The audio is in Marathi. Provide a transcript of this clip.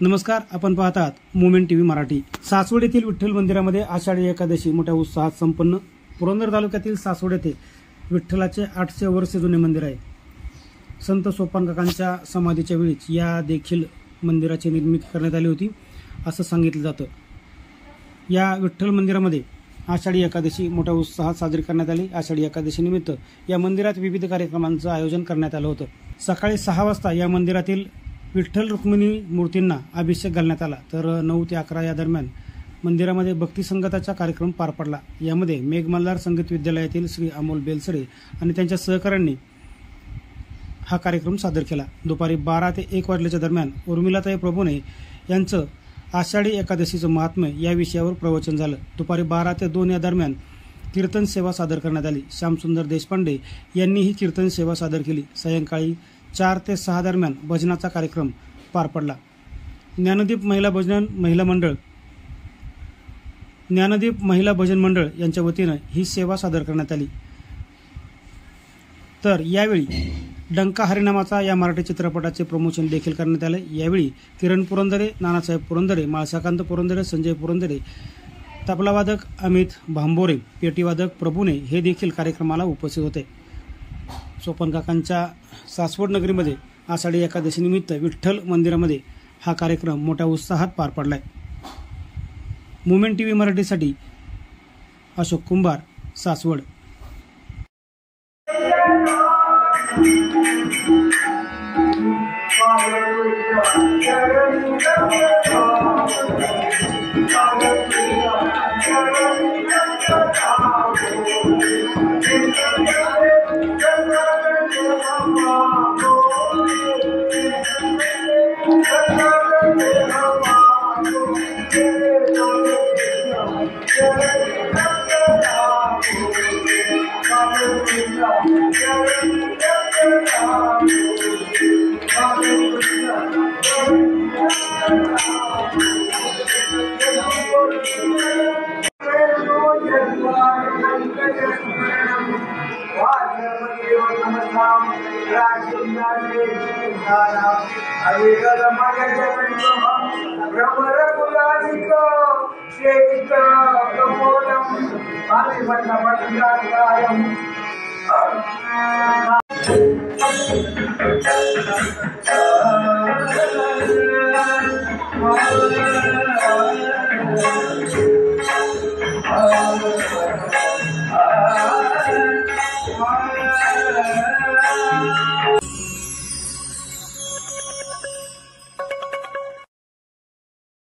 नमस्कार, आपण पाहत आहात मोमेंट टीव्ही मराठी। सासवड येथील विठ्ठल मंदिरामध्ये आषाढी एकादशी मोठ्या उत्साहात संपन्न। पुरंदर तालुक्यातील सासवड येथे विठ्ठलाचे 800 वर्ष जुने मंदिर आहे। संत सोपान काकांच्या समाधीच्या वेळीच या देखील मंदिराची निर्मिती करण्यात आली होती असं सांगितलं जातं। या विठ्ठल मंदिरामध्ये आषाढी एकादशी मोठ्या उत्साहात साजरी करण्यात आली। आषाढी एकादशी निमित्त या मंदिरात विविध कार्यक्रमांचं आयोजन करण्यात आलं होतं। सकाळी 6 वाजता या मंदिरातील विठ्ठल रुक्मिणी मूर्तींना अभिषेक घालण्यात आला, तर 9 ते 11 या दरम्यान मंदिरामध्ये भक्ती संगीताचा कार्यक्रम पार पडला। यामध्ये मेघमल्हार संगीत विद्यालयातील श्री अमोल बेलसरे आणि त्यांच्या सहकाऱ्यांनी हा कार्यक्रम सादर केला। दुपारी 12 ते 1 वाजल्याच्या दरम्यान उर्मिलाताई प्रभूने यांचं आषाढी एकादशीचं महात्म्य या विषयावर प्रवचन झालं। दुपारी 12 ते 2 या दरम्यान कीर्तन सेवा सादर करण्यात आली। श्यामसुंदर देशपांडे यांनी ही कीर्तन सेवा सादर केली। सायंकाळी 4 ते 6 दरम्यान भजनाचा कार्यक्रम पार पडला। ज्ञानदीप महिला भजन मंडळ यांच्या वतीनं ही सेवा सादर करण्यात आली। तर यावेळी डंका हरिनामाचा या मराठी चित्रपटाचे प्रमोशन देखील करण्यात आले। यावेळी किरण पुरंदरे, नानासाहेब पुरंदरे, माळसाकांत पुरंदरे, संजय पुरंदरे, तबलावादक अमित भांबोरे, पेटीवादक प्रभूने हे देखील कार्यक्रमाला उपस्थित होते। सोपान काकांच्या सासवड नगरीमध्ये आषाढी एकादशी निमित्त विठ्ठल मंदिरामध्ये हा कार्यक्रम मोठ्या उत्साहात पार पडलाय। मोमेंट टीव्ही मराठीसाठी अशोक कुंभार, सासवड।